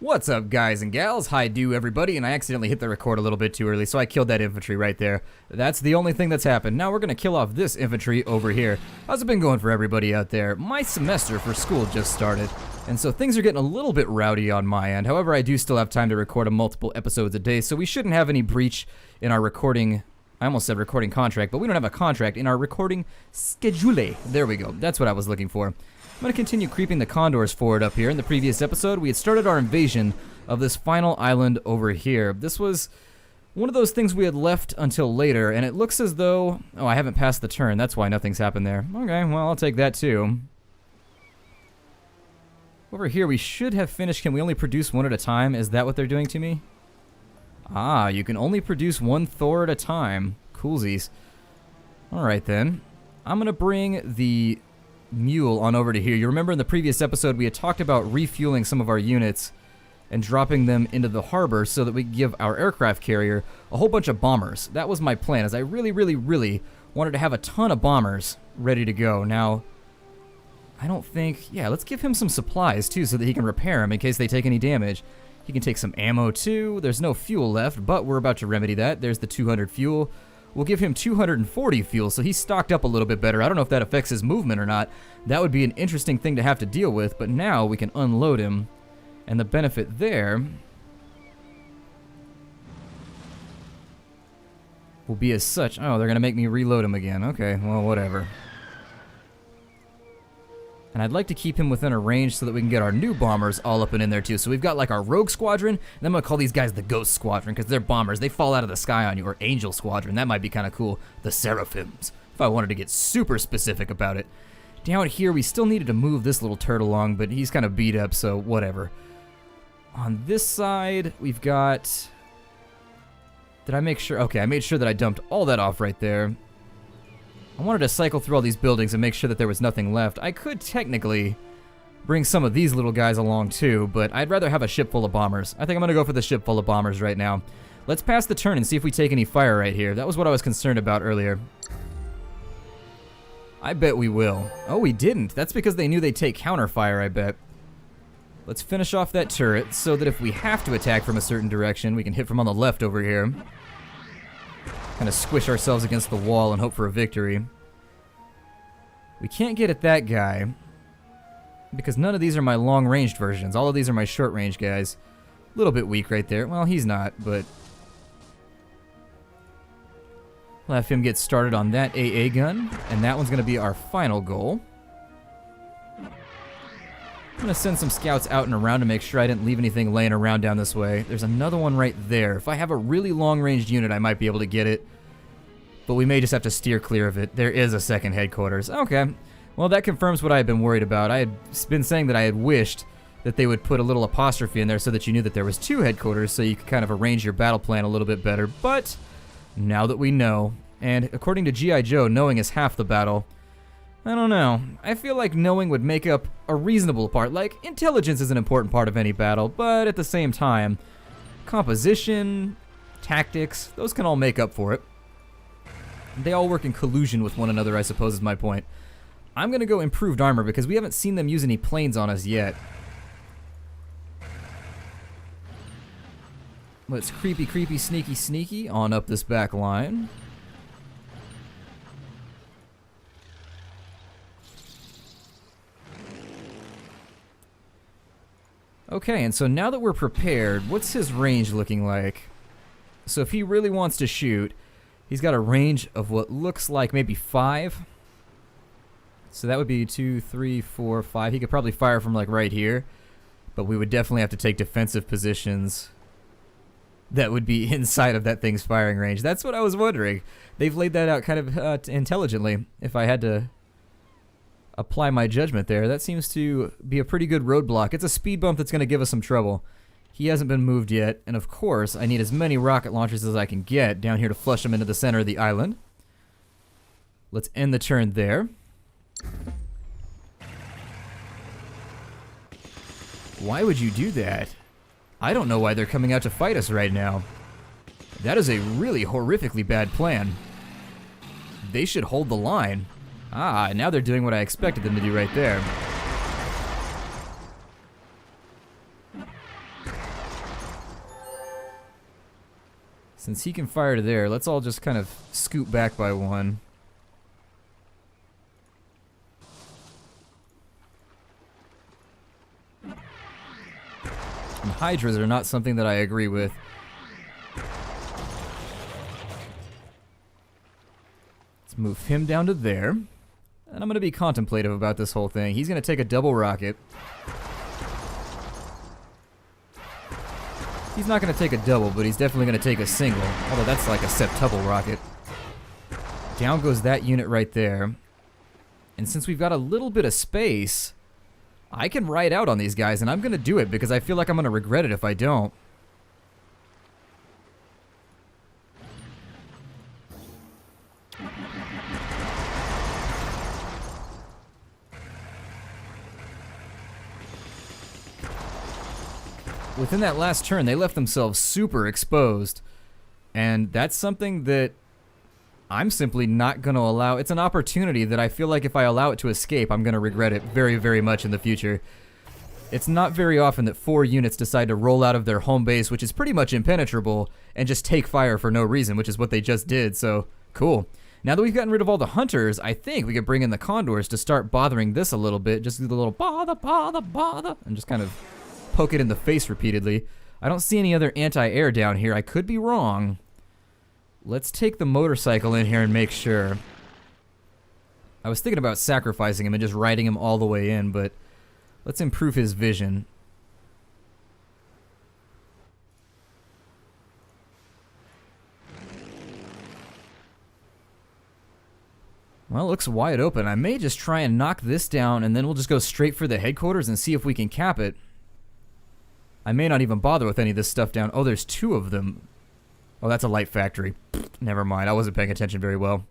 What's up, guys and gals? Hi do everybody, and I accidentally hit the record a little bit too early, so I killed that infantry right there. That's the only thing that's happened. Now we're gonna kill off this infantry over here. How's it been going for everybody out there? My semester for school just started, and so things are getting a little bit rowdy on my end. However, I do still have time to record multiple episodes a day, so we shouldn't have any breach in our recording. I almost said recording contract, but we don't have a contract in our recording schedule. There we go. That's what I was looking for. I'm going to continue creeping the condors forward up here. In the previous episode, we had started our invasion of this final island over here. This was one of those things we had left until later, and it looks as though... Oh, I haven't passed the turn. That's why nothing's happened there. Okay, well, I'll take that too. Over here, we should have finished. Can we only produce one at a time? Is that what they're doing to me? Ah, you can only produce one Thor at a time. Coolsies. Alright then. I'm going to bring the mule on over to here. You remember in the previous episode we had talked about refueling some of our units and dropping them into the harbor so that we could give our aircraft carrier a whole bunch of bombers. That was my plan, as I really wanted to have a ton of bombers ready to go. Now, I don't think... Yeah, let's give him some supplies too so that he can repair them in case they take any damage. He can take some ammo too. There's no fuel left, but we're about to remedy that. There's the 200 fuel. We'll give him 240 fuel, so he's stocked up a little bit better. I don't know if that affects his movement or not. That would be an interesting thing to have to deal with, but now we can unload him. And the benefit there will be as such. Oh, they're going to make me reload him again. Okay, well, whatever. And I'd like to keep him within a range so that we can get our new bombers all up and in there too. So we've got like our Rogue Squadron, and I'm going to call these guys the Ghost Squadron because they're bombers. They fall out of the sky on you. Or Angel Squadron, that might be kind of cool. The Seraphims, if I wanted to get super specific about it. Down here, we still needed to move this little turd along, but he's kind of beat up, so whatever. On this side, we've got... Did I make sure? Okay, I made sure that I dumped all that off right there. I wanted to cycle through all these buildings and make sure that there was nothing left. I could technically bring some of these little guys along too, but I'd rather have a ship full of bombers. I think I'm going to go for the ship full of bombers right now. Let's pass the turn and see if we take any fire right here. That was what I was concerned about earlier. I bet we will. Oh, we didn't. That's because they knew they'd take counter fire, I bet. Let's finish off that turret so that if we have to attack from a certain direction, we can hit from on the left over here. Kind of squish ourselves against the wall and hope for a victory. We can't get at that guy because none of these are my long-ranged versions. All of these are my short-range guys. A little bit weak right there. Well, he's not, but we'll have him get started on that AA gun, and that one's going to be our final goal. I'm going to send some scouts out and around to make sure I didn't leave anything laying around down this way. There's another one right there. If I have a really long-ranged unit, I might be able to get it. But we may just have to steer clear of it. There is a second headquarters. Okay. Well, that confirms what I had been worried about. I had been saying that I had wished that they would put a little apostrophe in there so that you knew that there was two headquarters so you could kind of arrange your battle plan a little bit better. But now that we know, and according to G.I. Joe, knowing is half the battle, I don't know. I feel like knowing would make up a reasonable part. Like, intelligence is an important part of any battle, but at the same time, composition, tactics, those can all make up for it. They all work in collusion with one another, I suppose is my point. I'm going to go improved armor because we haven't seen them use any planes on us yet. Let's creepy, sneaky on up this back line. Okay, and so now that we're prepared, what's his range looking like? So if he really wants to shoot, he's got a range of what looks like maybe 5. So that would be 2, 3, 4, 5. He could probably fire from like right here, but we would definitely have to take defensive positions that would be inside of that thing's firing range. That's what I was wondering. They've laid that out kind of intelligently. If I had to apply my judgment there, that seems to be a pretty good roadblock. It's a speed bump that's going to give us some trouble. He hasn't been moved yet, and of course, I need as many rocket launchers as I can get down here to flush him into the center of the island. Let's end the turn there. Why would you do that? I don't know why they're coming out to fight us right now. That is a really horrifically bad plan. They should hold the line. Ah, now they're doing what I expected them to do right there. Since he can fire to there, let's all just kind of scoot back by one. And hydras are not something that I agree with. Let's move him down to there. And I'm going to be contemplative about this whole thing. He's going to take a double rocket. He's not going to take a double, but he's definitely going to take a single. Although that's like a septuple rocket. Down goes that unit right there. And since we've got a little bit of space, I can ride out on these guys, and I'm going to do it because I feel like I'm going to regret it if I don't. Within that last turn, they left themselves super exposed. And that's something that I'm simply not going to allow. It's an opportunity that I feel like if I allow it to escape, I'm going to regret it very, very much in the future. It's not very often that 4 units decide to roll out of their home base, which is pretty much impenetrable, and just take fire for no reason, which is what they just did, so cool. Now that we've gotten rid of all the hunters, I think we could bring in the condors to start bothering this a little bit. Just do the little bother, bother, bother, and just kind of poke it in the face repeatedly. I don't see any other anti-air down here. I could be wrong. Let's take the motorcycle in here and make sure. I was thinking about sacrificing him and just riding him all the way in, but let's improve his vision. Well, it looks wide open. I may just try and knock this down, and then we'll just go straight for the headquarters and see if we can cap it. I may not even bother with any of this stuff down. Oh, there's 2 of them. Oh, that's a light factory. Never mind. I wasn't paying attention very well.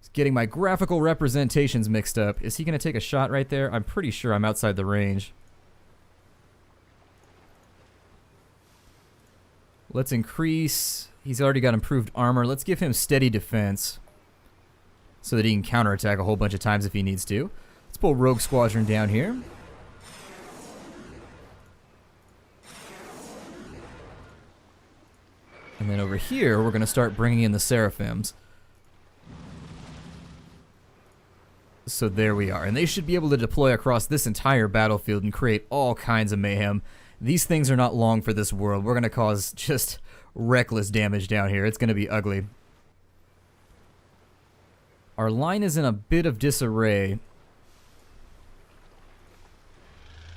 Just getting my graphical representations mixed up. Is he going to take a shot right there? I'm pretty sure I'm outside the range. Let's increase. He's already got improved armor. Let's give him steady defense so that he can counterattack a whole bunch of times if he needs to. Let's pull Rogue Squadron down here. And then over here, we're going to start bringing in the Seraphims. So there we are. And they should be able to deploy across this entire battlefield and create all kinds of mayhem. These things are not long for this world. We're going to cause just reckless damage down here. It's going to be ugly. Our line is in a bit of disarray.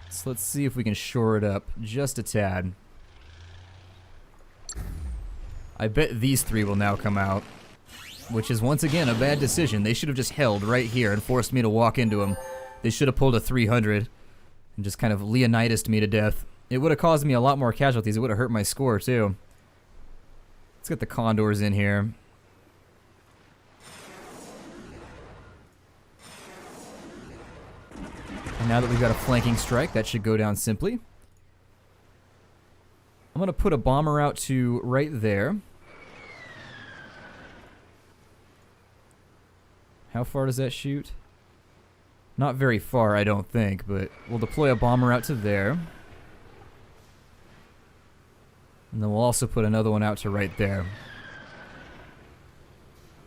So let's see if we can shore it up just a tad. I bet these 3 will now come out, which is once again a bad decision. They should have just held right here and forced me to walk into them. They should have pulled a 300 and just kind of Leonidas me to death. It would have caused me a lot more casualties. It would have hurt my score too. Let's get the condors in here. And now that we've got a flanking strike, that should go down simply. I'm going to put a bomber out to right there. How far does that shoot? Not very far, I don't think, but we'll deploy a bomber out to there. And then we'll also put another one out to right there.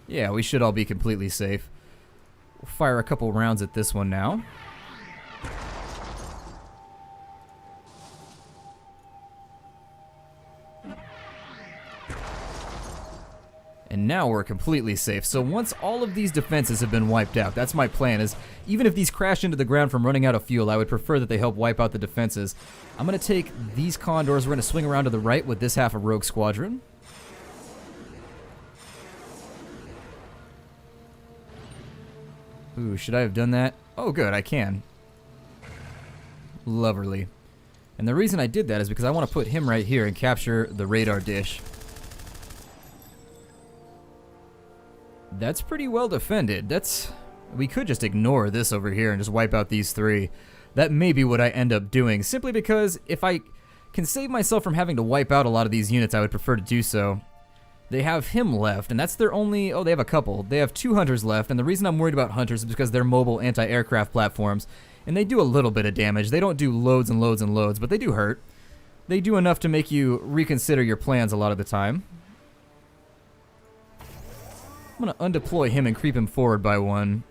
Yeah, we should all be completely safe. We'll fire a couple rounds at this one now. And now we're completely safe. So once all of these defenses have been wiped out, that's my plan, is even if these crash into the ground from running out of fuel, I would prefer that they help wipe out the defenses. I'm going to take these condors. We're going to swing around to the right with this half of Rogue Squadron. Ooh, should I have done that? Oh, good, I can. Lovely. And the reason I did that is because I want to put him right here and capture the radar dish. That's pretty well defended. We could just ignore this over here and just wipe out these 3. That may be what I end up doing, simply because if I can save myself from having to wipe out a lot of these units, I would prefer to do so. They have him left, and that's their only... Oh, they have a couple. They have 2 hunters left, and the reason I'm worried about hunters is because they're mobile anti-aircraft platforms, and they do a little bit of damage. They don't do loads and loads and loads, but they do hurt. They do enough to make you reconsider your plans a lot of the time. I'm going to undeploy him and creep him forward by one,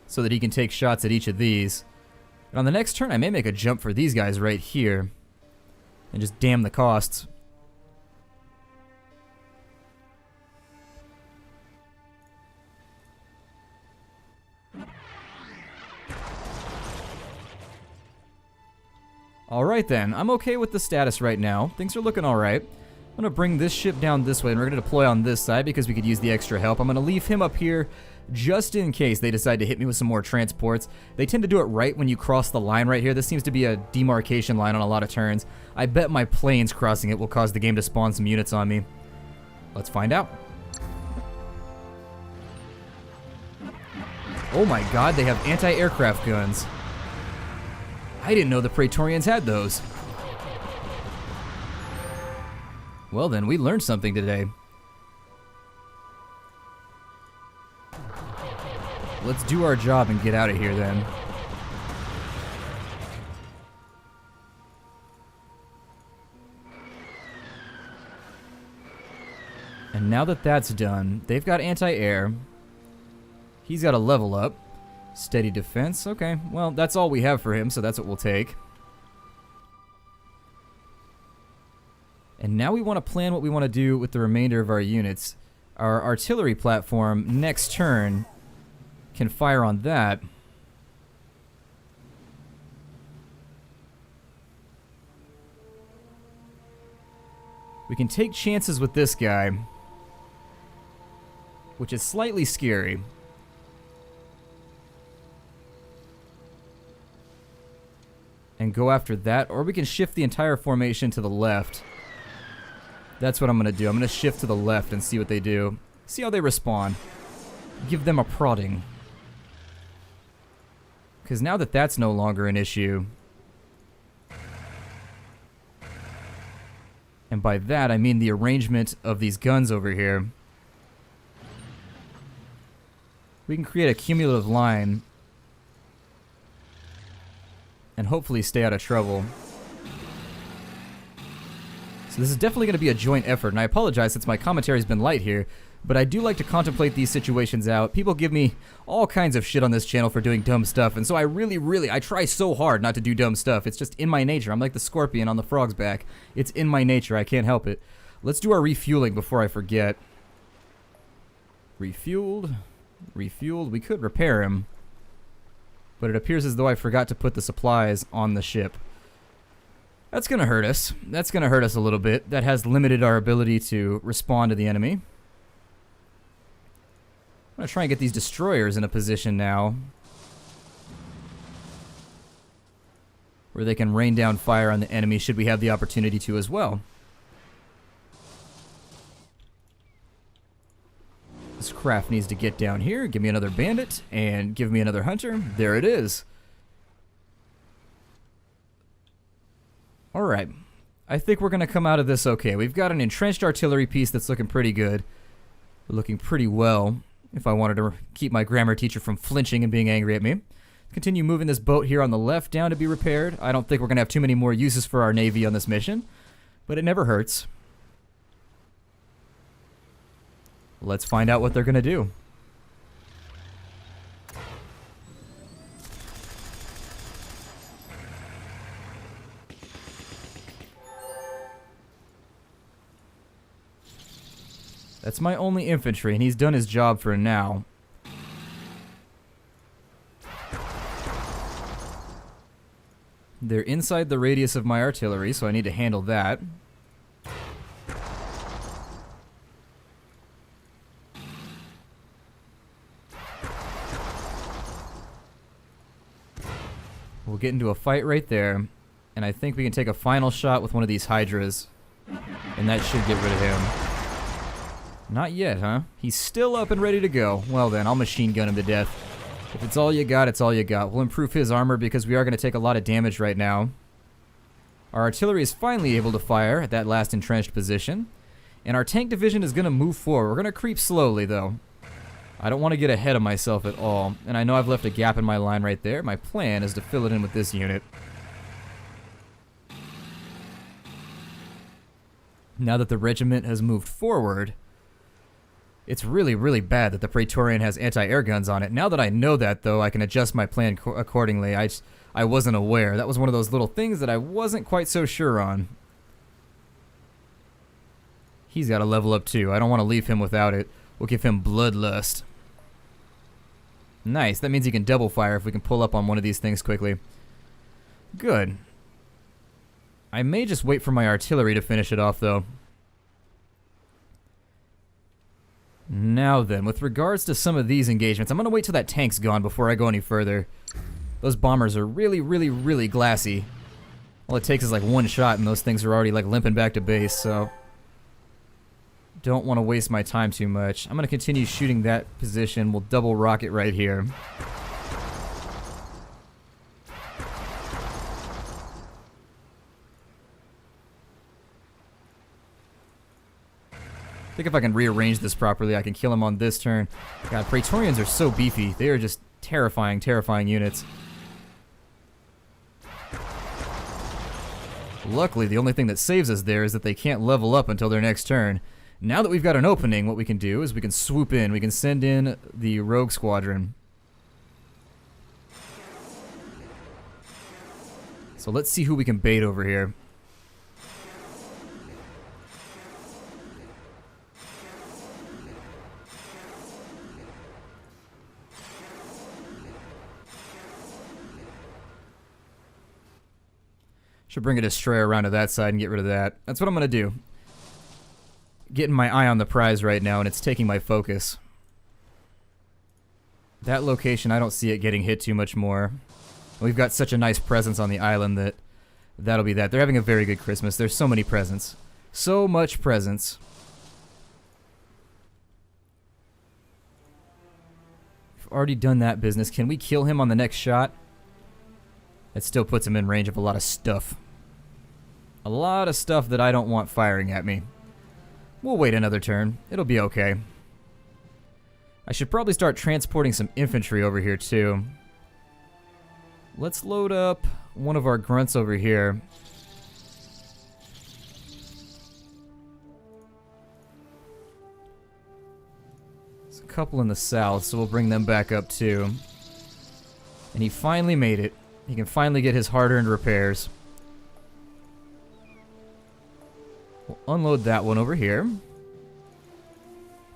so that he can take shots at each of these. And on the next turn, I may make a jump for these guys right here, and just damn the costs. Alright then, I'm okay with the status right now. Things are looking alright. I'm going to bring this ship down this way, and we're going to deploy on this side because we could use the extra help. I'm going to leave him up here just in case they decide to hit me with some more transports. They tend to do it right when you cross the line right here. This seems to be a demarcation line on a lot of turns. I bet my planes crossing it will cause the game to spawn some units on me. Let's find out. Oh my god, they have anti-aircraft guns. I didn't know the Praetorians had those. Well then, we learned something today. Let's do our job and get out of here then. And now that that's done, they've got anti-air. He's got a level up. Steady defense. Okay, well, that's all we have for him, so that's what we'll take. And now we want to plan what we want to do with the remainder of our units. Our artillery platform, next turn, can fire on that. We can take chances with this guy, which is slightly scary. And go after that, or we can shift the entire formation to the left. That's what I'm going to do. I'm going to shift to the left and see what they do. See how they respond. Give them a prodding. Because now that that's no longer an issue, and by that I mean the arrangement of these guns over here, we can create a cumulative line and hopefully stay out of trouble. So this is definitely going to be a joint effort, and I apologize since my commentary's been light here, but I do like to contemplate these situations out. People give me all kinds of shit on this channel for doing dumb stuff, and so I try so hard not to do dumb stuff. It's just in my nature. I'm like the scorpion on the frog's back. It's in my nature. I can't help it. Let's do our refueling before I forget. Refueled. Refueled. We could repair him, but it appears as though I forgot to put the supplies on the ship. That's going to hurt us. That's going to hurt us a little bit. That has limited our ability to respond to the enemy. I'm going to try and get these destroyers in a position now where they can rain down fire on the enemy should we have the opportunity to as well. This craft needs to get down here, give me another bandit, and give me another hunter. There it is. Alright, I think we're going to come out of this okay. We've got an entrenched artillery piece that's looking pretty good. Looking pretty well, if I wanted to keep my grammar teacher from flinching and being angry at me. Continue moving this boat here on the left down to be repaired. I don't think we're going to have too many more uses for our navy on this mission, but it never hurts. Let's find out what they're going to do. That's my only infantry, and he's done his job for now. They're inside the radius of my artillery, so I need to handle that. We'll get into a fight right there, and I think we can take a final shot with one of these Hydras, and that should get rid of him. Not yet, huh? He's still up and ready to go. Well then, I'll machine gun him to death. If it's all you got, it's all you got. We'll improve his armor because we are going to take a lot of damage right now. Our artillery is finally able to fire at that last entrenched position. And our tank division is going to move forward. We're going to creep slowly, though. I don't want to get ahead of myself at all. And I know I've left a gap in my line right there. My plan is to fill it in with this unit. Now that the regiment has moved forward, It's really, really bad that the Praetorian has anti-air guns on it. Now that I know that, though, I can adjust my plan accordingly. I wasn't aware. That was one of those little things that I wasn't quite so sure on. He's got to level up, too. I don't want to leave him without it. We'll give him Bloodlust. Nice. That means he can double fire if we can pull up on one of these things quickly. Good. I may just wait for my artillery to finish it off, though. Now then, with regards to some of these engagements, I'm going to wait till that tank's gone before I go any further. Those bombers are really, really, really glassy. All it takes is like one shot and those things are already like limping back to base, so... Don't want to waste my time too much. I'm going to continue shooting that position. We'll double rocket right here. I think if I can rearrange this properly, I can kill him on this turn. God, Praetorians are so beefy. They are just terrifying, terrifying units. Luckily, the only thing that saves us there is that they can't level up until their next turn. Now that we've got an opening, what we can do is we can swoop in. We can send in the Rogue Squadron. So let's see who we can bait over here. Should bring a destroyer around to that side and get rid of that. That's what I'm going to do. Getting my eye on the prize right now, and it's taking my focus. That location, I don't see it getting hit too much more. We've got such a nice presence on the island that that'll be that. They're having a very good Christmas. There's so many presents. So much presents. We've already done that business. Can we kill him on the next shot? That still puts him in range of a lot of stuff. A lot of stuff that I don't want firing at me. We'll wait another turn. It'll be okay. I should probably start transporting some infantry over here too. Let's load up one of our grunts over here. There's a couple in the south, so we'll bring them back up too. And he finally made it. He can finally get his hard-earned repairs. We'll unload that one over here.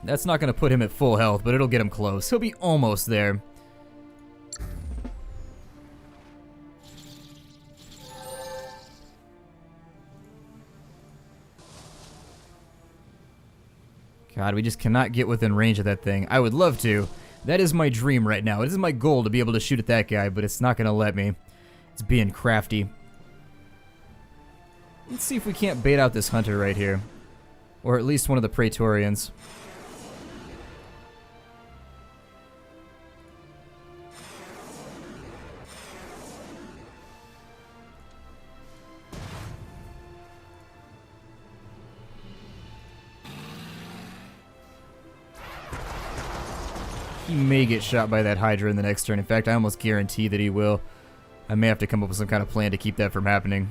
That's not going to put him at full health, but it'll get him close. He'll be almost there. God, we just cannot get within range of that thing. I would love to. That is my dream right now. It is my goal to be able to shoot at that guy, but it's not going to let me. It's being crafty. Let's see if we can't bait out this hunter right here. Or at least one of the Praetorians. He may get shot by that Hydra in the next turn. In fact, I almost guarantee that he will. I may have to come up with some kind of plan to keep that from happening.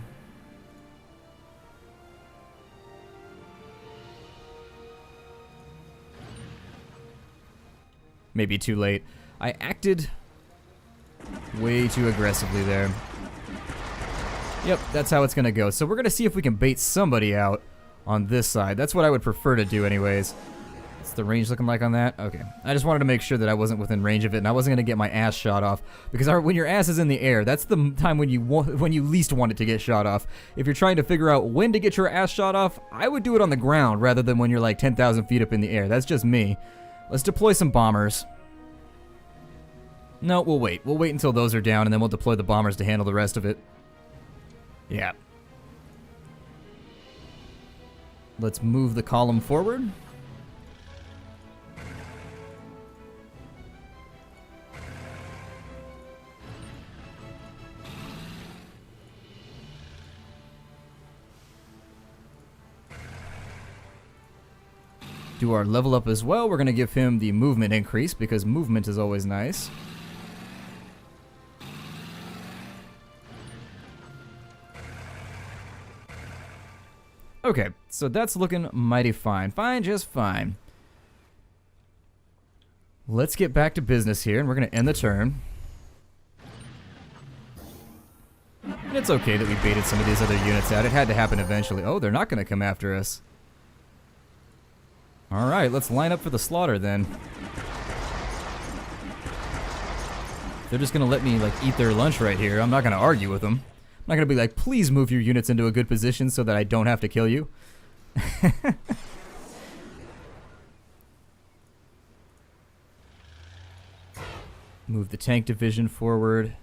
Maybe too late. I acted way too aggressively there. Yep, that's how it's going to go. So we're going to see if we can bait somebody out on this side. That's what I would prefer to do anyways. What's the range looking like on that? Okay. I just wanted to make sure that I wasn't within range of it and I wasn't going to get my ass shot off. Because when your ass is in the air, that's the time when you least want it to get shot off. If you're trying to figure out when to get your ass shot off, I would do it on the ground rather than when you're like 10,000 feet up in the air. That's just me. Let's deploy some bombers. No, we'll wait. We'll wait until those are down and then we'll deploy the bombers to handle the rest of it. Yeah. Let's move the column forward. Do our level up as well. We're going to give him the movement increase because movement is always nice. Okay, so that's looking mighty fine. Fine, just fine. Let's get back to business here, and we're going to end the turn. And it's okay that we baited some of these other units out. It had to happen eventually. Oh, they're not going to come after us. Alright, let's line up for the slaughter then. They're just going to let me, like, eat their lunch right here. I'm not going to argue with them. I'm not going to be like, please move your units into a good position so that I don't have to kill you. Move the tank division forward.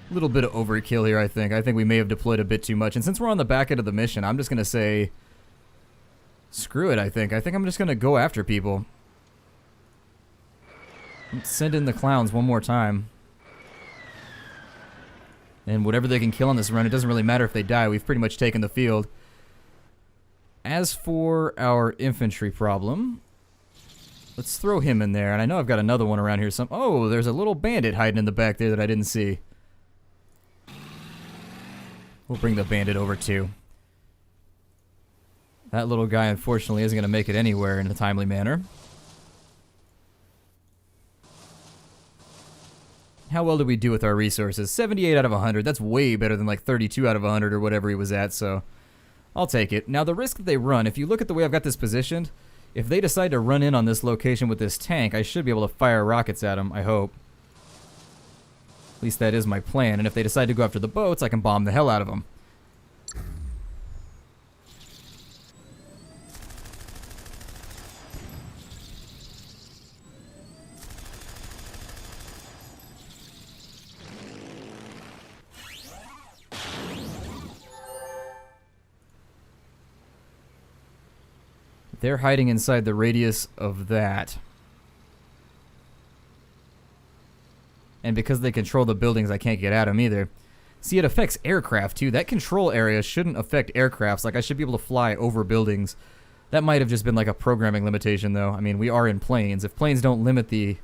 A little bit of overkill here, I think. I think we may have deployed a bit too much. And since we're on the back end of the mission, I'm just going to say, screw it, I think. I think I'm just going to go after people. Let's send in the clowns one more time. And whatever they can kill on this run, it doesn't really matter if they die. We've pretty much taken the field. As for our infantry problem, let's throw him in there. And I know I've got another one around here. Oh, there's a little bandit hiding in the back there that I didn't see. We'll bring the bandit over too. That little guy, unfortunately, isn't going to make it anywhere in a timely manner. How well did we do with our resources? 78 out of 100. That's way better than like 32 out of 100 or whatever he was at, so I'll take it. Now, the risk that they run, if you look at the way I've got this positioned, if they decide to run in on this location with this tank, I should be able to fire rockets at them, I hope. At least that is my plan, and if they decide to go after the boats, I can bomb the hell out of them. They're hiding inside the radius of that. And because they control the buildings, I can't get at them either. See, it affects aircraft too. That control area shouldn't affect aircrafts. Like, I should be able to fly over buildings. That might have just been like a programming limitation, though. I mean, we are in planes. If planes don't limit the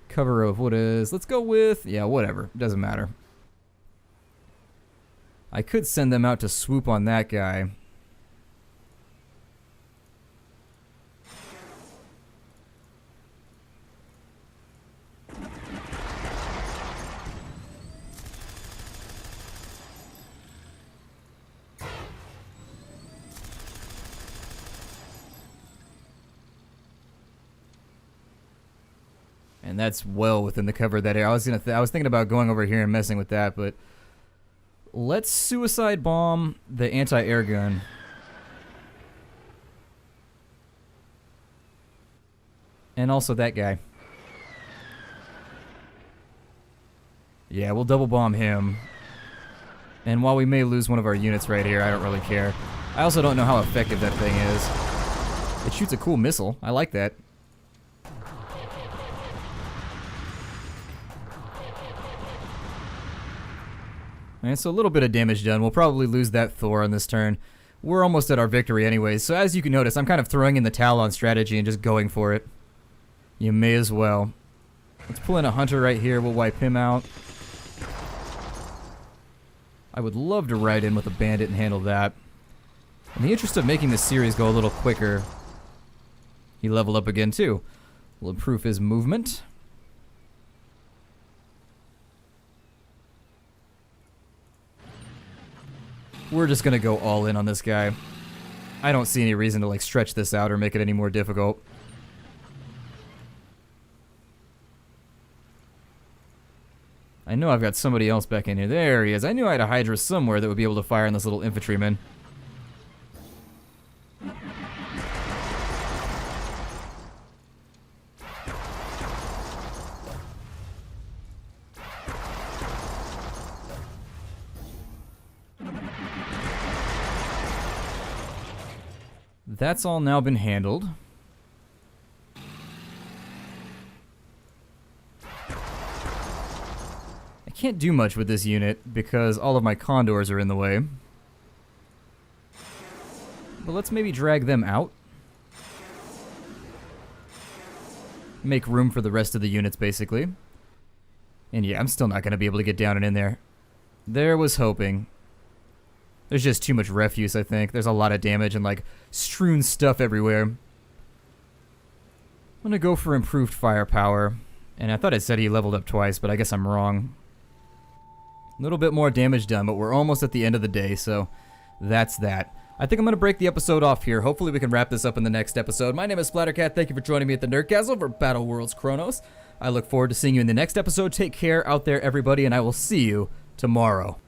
cover of what is... Let's go with... Yeah, whatever. Doesn't matter. I could send them out to swoop on that guy. And that's well within the cover of that area. I was thinking about going over here and messing with that, but let's suicide bomb the anti-air gun. And also that guy. Yeah, we'll double bomb him. And while we may lose one of our units right here, I don't really care. I also don't know how effective that thing is. It shoots a cool missile. I like that. And so a little bit of damage done. We'll probably lose that Thor on this turn. We're almost at our victory anyways. So as you can notice, I'm kind of throwing in the towel on strategy and just going for it. You may as well. Let's pull in a hunter right here. We'll wipe him out. I would love to ride in with a bandit and handle that. In the interest of making this series go a little quicker, he leveled up again too. We'll improve his movement. We're just gonna go all in on this guy. I don't see any reason to like stretch this out or make it any more difficult. I know I've got somebody else back in here. There he is. I knew I had a Hydra somewhere that would be able to fire on this little infantryman. That's all now been handled. I can't do much with this unit because all of my condors are in the way. But let's maybe drag them out. Make room for the rest of the units, basically. And yeah, I'm still not going to be able to get down and in there. There was hoping. There's just too much refuse, I think. There's a lot of damage and, like, strewn stuff everywhere. I'm gonna go for improved firepower. And I thought it said he leveled up twice, but I guess I'm wrong. A little bit more damage done, but we're almost at the end of the day, so that's that. I think I'm going to break the episode off here. Hopefully we can wrap this up in the next episode. My name is Splattercat. Thank you for joining me at the Nerdcastle for Battleworld's Kronos. I look forward to seeing you in the next episode. Take care out there, everybody, and I will see you tomorrow.